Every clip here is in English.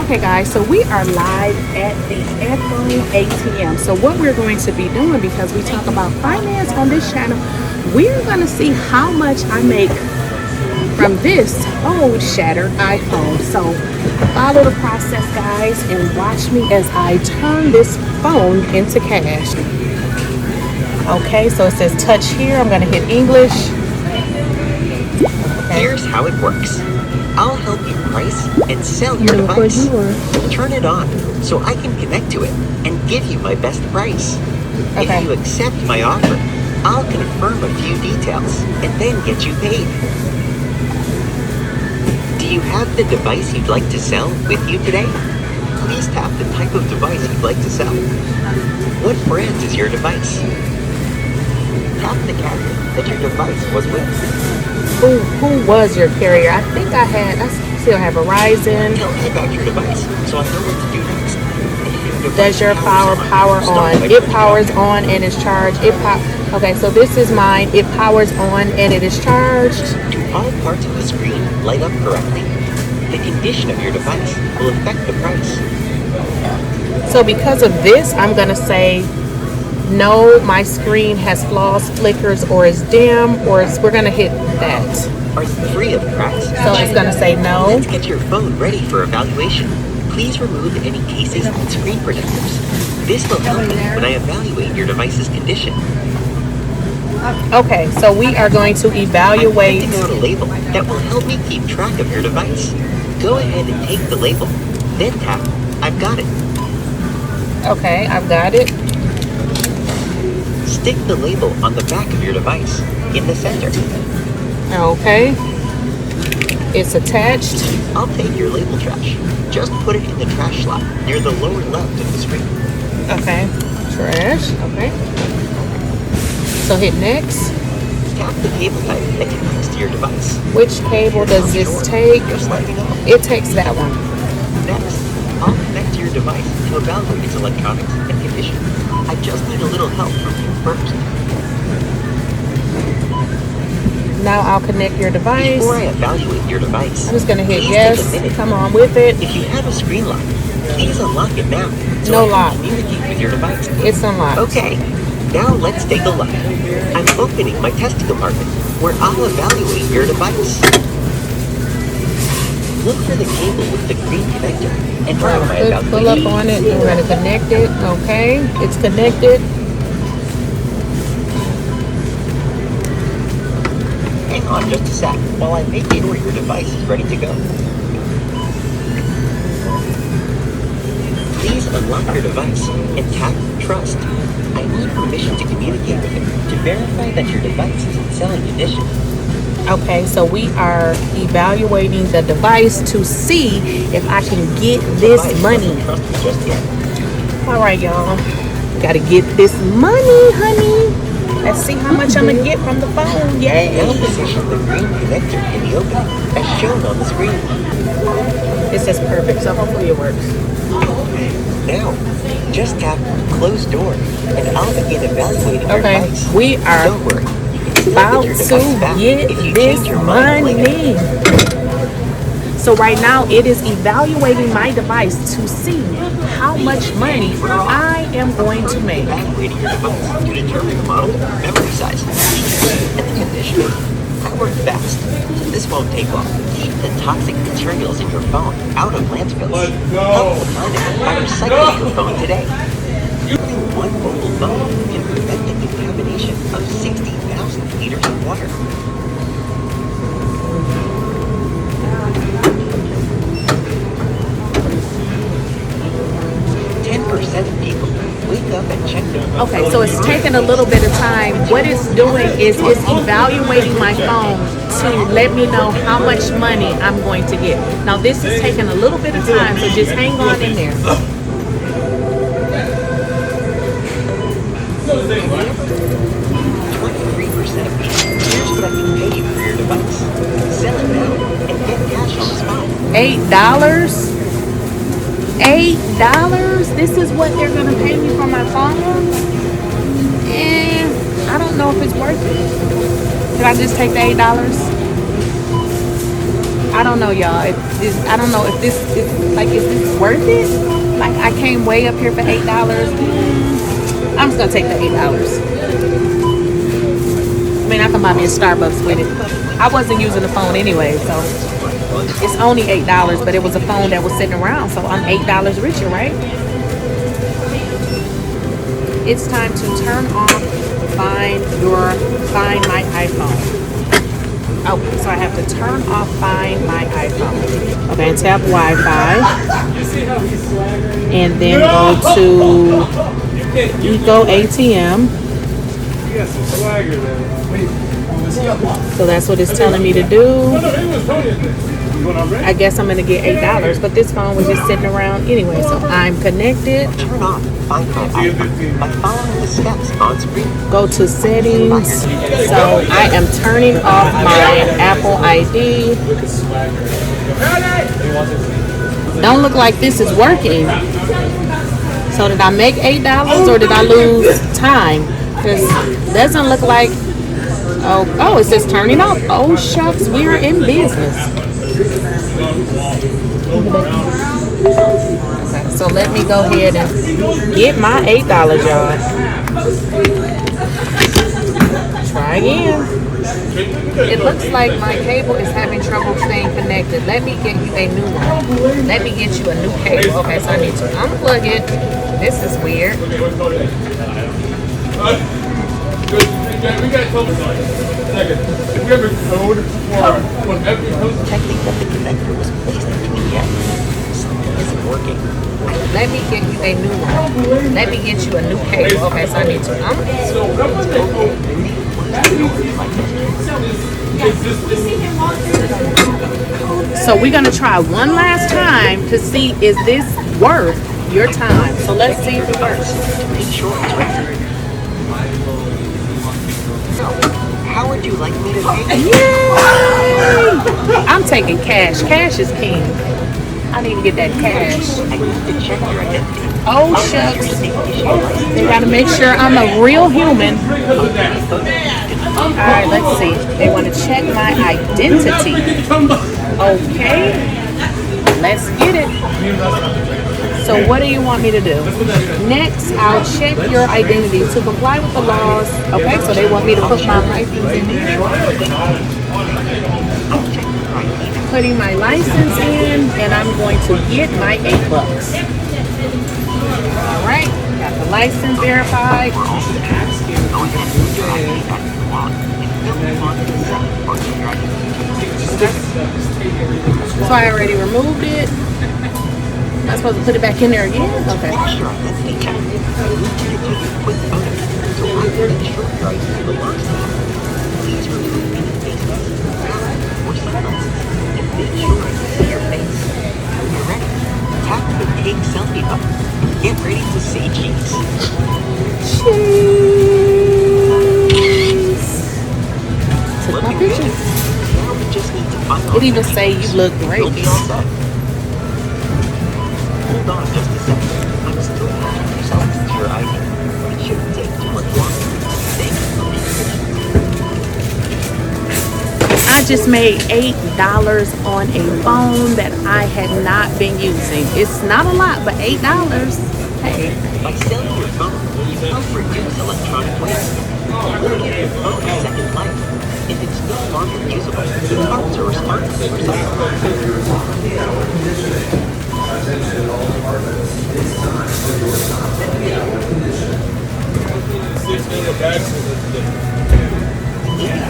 Okay guys, so we are live at the ATM. So what we're going to be doing, because we talk about finance on this channel, we're going to see how much I make from this old shattered iPhone. So follow the process guys and watch me as I turn this phone into cash. Okay, so it says touch here. I'm going to hit English. Okay. Here's how it works. I'll help you price and sell your device. Turn it on so I can connect to it and give you my best price. Okay. If you accept my offer, I'll confirm a few details and then get you paid. Do you have the device you'd like to sell with you today? Please tap the type of device you'd like to sell. What brand is your device? Tap the carrier that your device was with. Who was your carrier? I think I still have Verizon. Tell me about your device so I know what to do next. Does your power on? It powers on and is charged. Okay, so this is mine. It powers on and it is charged. Do all parts of the screen light up correctly? The condition of your device will affect the price. So because of this, I'm gonna say no, my screen has flaws, flickers, or is dim, or we're gonna hit that. Are you free of cracks? So it's gonna say no. Let's get your phone ready for evaluation. Please remove any cases and screen protectors. This will help me when I evaluate your device's condition. Okay, so we are going to evaluate. I'm printing out a label that will help me keep track of your device. Go ahead and take the label, then tap I've got it. Okay, I've got it. Stick the label on the back of your device, in the center. Okay. It's attached. I'll take your label trash. Just put it in the trash slot near the lower left of the screen. Okay. Trash. Okay. So hit next. Tap the cable type that connects to your device. Which cable does this take? Just let me know. It takes that one. Next, I'll connect to your device to evaluate its electronics and condition. I just need a little help from you first. Now I'll connect your device. Before I evaluate your device, I'm just going to hit please yes. take a minute. Come on with it. If you have a screen lock, please unlock it now. So No I can lock. communicate with your device. It's unlocked. Okay, now let's take a look. I'm opening my test compartment where I'll evaluate your device. Look for the cable with the green connector and run my evaluation. Pull up on it and we're going to connect it. Okay, it's connected. Hang on just a sec while I make sure your device is ready to go. Please unlock your device and tap Trust. I need permission to communicate with it to verify that your device is in selling condition. Okay, so we are evaluating the device to see if I can get this money. Just yet. All right, y'all. Gotta get this money, honey. Let's see how much I'm gonna get from the phone. Yay! Now position the green connector in the opening as shown on the screen. It says perfect, so hopefully it works. Now, just tap Close Door and I'll begin evaluating your Okay, device. we are Don't worry. about to get this money. So right now it is evaluating my device to see how much money I am going to make. Evaluating your device to determine the model, memory size, and the condition. I work fast. This won't take long. Keep the toxic materials in your phone out of landfills. Help the planet by recycling your phone today. Using one mobile phone can prevent the contamination of 60,000 liters of water. Of people wake up and check their phone. Okay, so it's taking a little bit of time. What it's doing is it's evaluating my phone to let me know how much money I'm going to get. Now this is taking a little bit of time, so just hang on in there. 23% of people. Here's what I can pay you for your device. Sell it now and get cash on the spot. $8? $8? This is what they're gonna pay me for my phone? And I don't know if it's worth it. Did I just take the $8? I don't know, y'all. I don't know if this is like, is this worth it? Like, I came way up here for $8. I'm just gonna take the $8. I mean, I can buy me a Starbucks with it. I wasn't using the phone anyway, so it's only $8, but it was a phone that was sitting around, so I'm $8 richer, right? It's time to turn off Find My iPhone. Okay, so I have to turn off Find My iPhone. Okay, and tap Wi-Fi. And then go to Eco ATM. So that's what it's telling me to do. I guess I'm gonna get $8, but this phone was just sitting around anyway, so I'm connected. Turn off Find My iPhone by following the steps on screen. Go to settings. So I am turning off my Apple ID. Don't look like this is working. So did I make $8 or did I lose time? Because it doesn't look like. Oh, it says turning off. Oh shucks, we are in business. Okay, so let me go ahead and get my $8, y'all. Try again. It looks like my cable is having trouble staying connected. Let me get you a new one. Let me get you a new cable. Okay, so I need to unplug it. This is weird. Checking that the connector was placed between the ends. Something isn't working. Let me get you a new one. Let me get you a new cable. Okay, so I need to So we're gonna try one last time to see, is this worth your time? So let's see if it works. Make sure it's ready. How would you like me to pay? Yay! I'm taking cash. Cash is king. I need to get that cash. I need to check your identity. Oh shucks. They gotta make sure I'm a real human. Alright, let's see. They want to check my identity. Okay. Let's get it. So what do you want me to do? Next, I'll check your identity to comply with the laws. Okay, so they want me to put my license in there. Putting my license in, and I'm going to get my $8. All right, got the license verified. So I already removed it. Am I supposed to put it back in there again? Okay. Tap the take selfie button. Get ready to say cheese. Cheese. Took my picture. Now we just need to find It even say you look great. You'll be all set. Hold on just a second. I'm still having yourself to your ID. It shouldn't take too much longer. Thank you for being patient. I just made $8 on a phone that I had not been using. It's not a lot, but $8. Hey. By selling your phone, you help reduce electronic waste. We'll give your phone a second life. If it's no longer usable, the parts are responsible for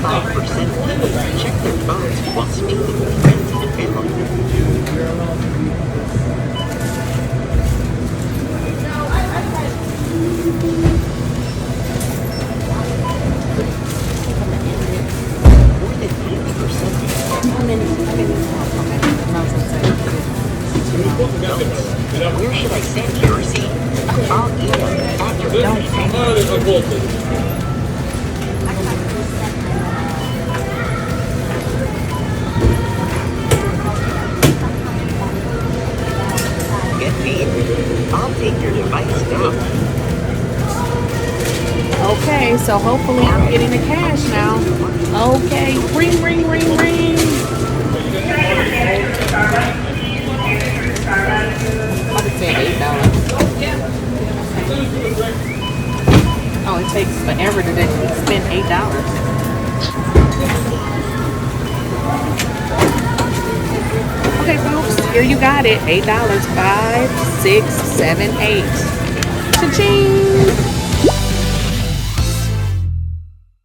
$85% of people check their phones while speaking with friends and family. More than 90%. Where should I send your receipt? I'll email it after the Get paid. I'll take your device now. Okay, so hopefully I'm getting the cash now. Okay, ring, ring, ring, ring. Oh, it takes forever to spend $8. Okay, folks, here you got it. $8. 5, 6, 7, 8. Cha-ching!